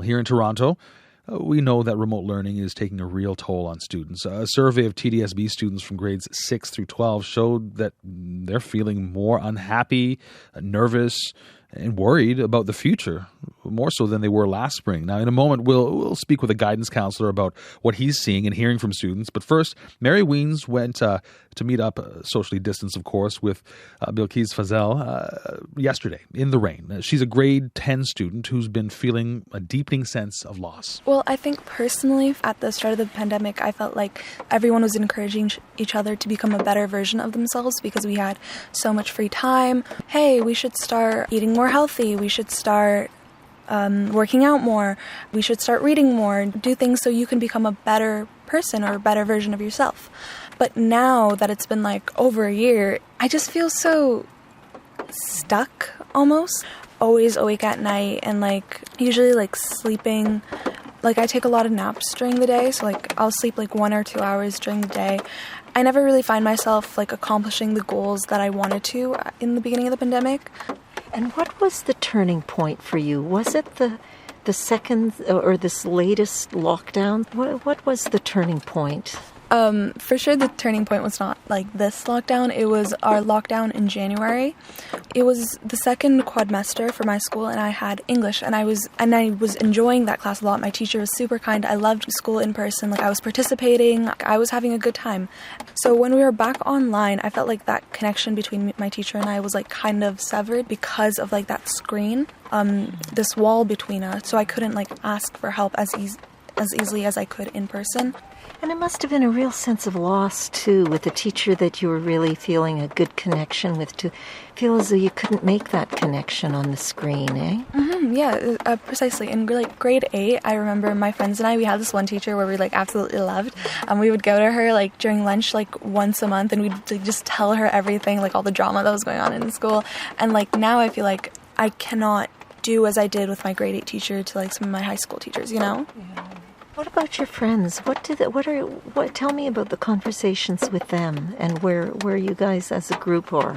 Here in Toronto, we know that remote learning is taking a real toll on students. A survey of TDSB students from grades 6 through 12 showed that they're feeling more unhappy, nervous, and worried about the future, more so than they were last spring. Now, in a moment, we'll speak with a guidance counselor about what he's seeing and hearing from students. But first, Mary Weens went to meet up, socially distanced, of course, with Bilqis yesterday in the rain. She's a grade 10 student who's been feeling a deepening sense of loss. Well, I think personally, at the start of the pandemic, I felt like everyone was encouraging each other to become a better version of themselves because we had so much free time. Hey, we should start eating more healthy. We should start working out more. We should start reading more. Do things so you can become a better person or a better version of yourself. But now that it's been like over a year, I just feel so stuck almost. Always awake at night and like usually like sleeping. Like I take a lot of naps during the day, so like I'll sleep like 1 or 2 hours during the day. I never really find myself like accomplishing the goals that I wanted to in the beginning of the pandemic. And what was the turning point for you? Was it the second or this latest lockdown? What was the turning point? For sure the turning point was not like this lockdown. It was our lockdown in January. It was the second quadmester for my school and I had English and I was enjoying that class a lot. My teacher was super kind. I loved school in person. Like I was participating. I was having a good time. So when we were back online, I felt like that connection between my teacher and I was like kind of severed because of like that screen, this wall between us. So I couldn't like ask for help as easily as I could in person. And it must have been a real sense of loss, too, with a teacher that you were really feeling a good connection with, to feel as though you couldn't make that connection on the screen, eh? Mm-hmm, yeah, precisely. In like grade 8, I remember my friends and I, we had this one teacher where we like absolutely loved. We would go to her like during lunch like once a month and we'd like, just tell her everything, like all the drama that was going on in school. And like now I feel like I cannot do as I did with my grade 8 teacher to like some of my high school teachers, you know? Yeah. What about your friends? Tell me about the conversations with them and where you guys as a group are.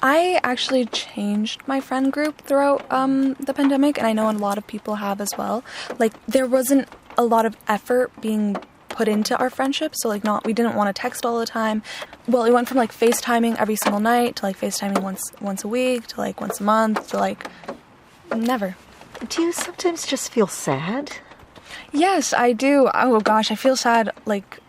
I actually changed my friend group throughout the pandemic, and I know a lot of people have as well. Like there wasn't a lot of effort being put into our friendship, so like we didn't want to text all the time. Well, it went from like FaceTiming every single night to like FaceTiming once a week to like once a month to like never. Do you sometimes just feel sad? Yes, I do. Oh gosh, I feel sad like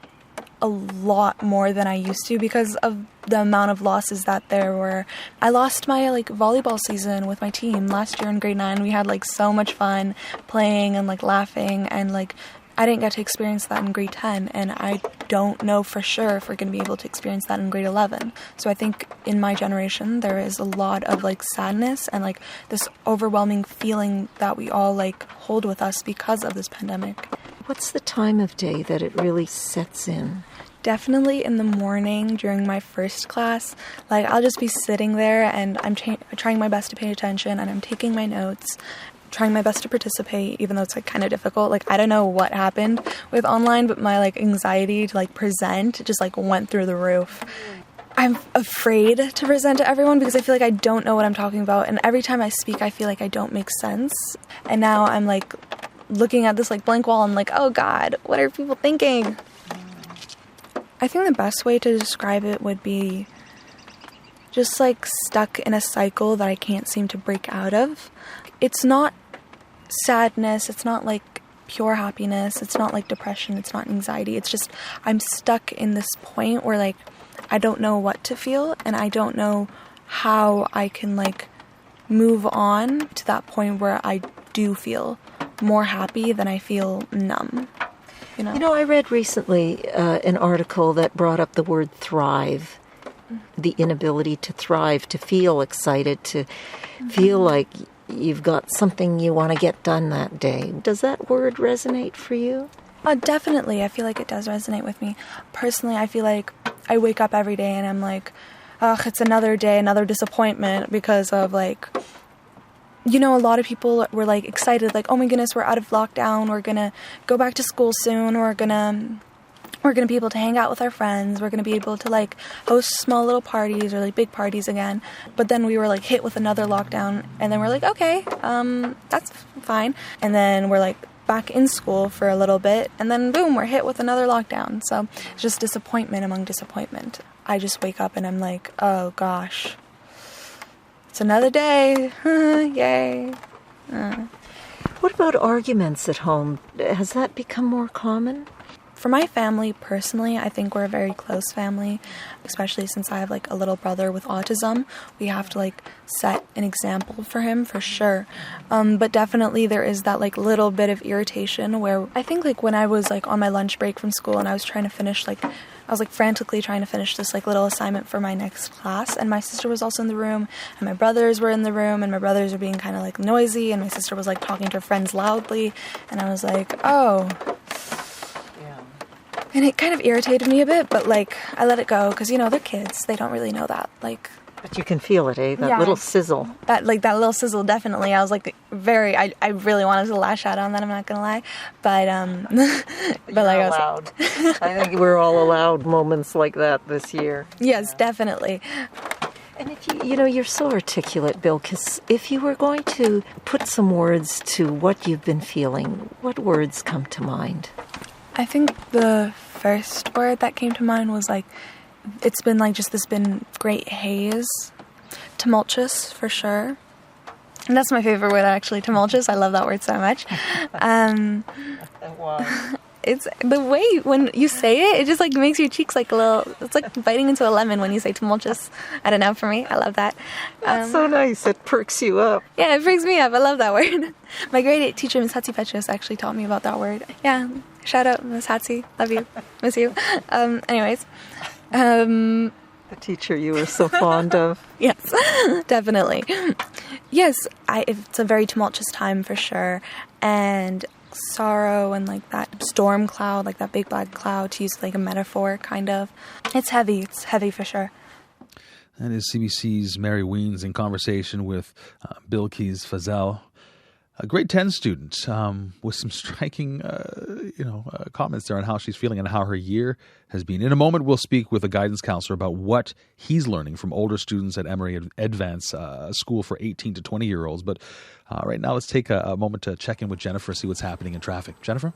a lot more than I used to because of the amount of losses that there were. I lost my like volleyball season with my team last year in grade 9. We had like so much fun playing and like laughing, and like I didn't get to experience that in grade 10, and I don't know for sure if we're going to be able to experience that in grade 11. So I think in my generation there is a lot of like sadness and like this overwhelming feeling that we all like hold with us because of this pandemic. What's the time of day that it really sets in? Definitely in the morning during my first class. Like I'll just be sitting there and I'm trying my best to pay attention and I'm taking my notes, trying my best to participate, even though it's like kind of difficult. Like I don't know what happened with online, but my like anxiety to like present just like went through the roof. I'm afraid to present to everyone because I feel like I don't know what I'm talking about, and every time I speak I feel like I don't make sense. And now I'm like looking at this like blank wall and like, oh god, what are people thinking? I think the best way to describe it would be just like stuck in a cycle that I can't seem to break out of. It's not sadness, it's not like pure happiness, it's not like depression, it's not anxiety. It's just I'm stuck in this point where like I don't know what to feel and I don't know how I can like move on to that point where I do feel more happy than I feel numb. You know, I read recently an article that brought up the word thrive, the inability to thrive, to feel excited, to feel like you've got something you want to get done that day. Does that word resonate for you? Definitely. I feel like it does resonate with me. Personally, I feel like I wake up every day and I'm like, ugh, it's another day, another disappointment because of like, you know, a lot of people were like excited, like, oh my goodness, we're out of lockdown, we're gonna go back to school soon, we're gonna we're going to be able to hang out with our friends. We're going to be able to like host small little parties or like big parties again. But then we were like hit with another lockdown, and then we're like, okay, that's fine. And then we're like back in school for a little bit, and then boom, we're hit with another lockdown. So it's just disappointment among disappointment. I just wake up and I'm like, oh gosh, it's another day. Yay. What about arguments at home? Has that become more common? For my family, personally, I think we're a very close family, especially since I have like a little brother with autism. We have to like set an example for him for sure. But definitely there is that like little bit of irritation where I think like when I was like on my lunch break from school and I was trying to finish like, I was like frantically trying to finish this like little assignment for my next class, and my sister was also in the room, and my brothers were in the room, and my brothers were being kind of like noisy, and my sister was like talking to her friends loudly, and I was like, oh. And it kind of irritated me a bit, but like I let it go because, you know, they're kids. They don't really know that. Like, but you can feel it, eh? That little sizzle. That little sizzle, definitely. I was like I really wanted to lash out on that, I'm not going to lie. But, but like I was allowed. I think we're all allowed moments like that this year. Yes, definitely. And if you're so articulate, Bilqis, if you were going to put some words to what you've been feeling, what words come to mind? I think the first word that came to mind was like, it's been like just this been great haze. Tumultuous, for sure. And that's my favorite word, actually, tumultuous. I love that word so much. Wow. It's the way when you say it, it just like makes your cheeks like a little, it's like biting into a lemon when you say tumultuous. I don't know, for me, I love that. That's so nice. It perks you up. Yeah, it perks me up. I love that word. My grade 8 teacher, Miss Hatsi Petrus, actually taught me about that word. Yeah, shout out, Miss Hatsi. Love you. Miss you. Anyways. The teacher you were so fond of. Yes, definitely. Yes, it's a very tumultuous time for sure. And sorrow and like that storm cloud, like that big black cloud, to use like a metaphor, kind of. It's heavy for sure. That is CBC's Mary Weens in conversation with Bilqis Fazel, a grade 10 student with some striking comments there on how she's feeling and how her year has been. In a moment, we'll speak with a guidance counselor about what he's learning from older students at Emory Advance, a school for 18 to 20-year-olds. But right now, let's take a moment to check in with Jennifer, see what's happening in traffic. Jennifer?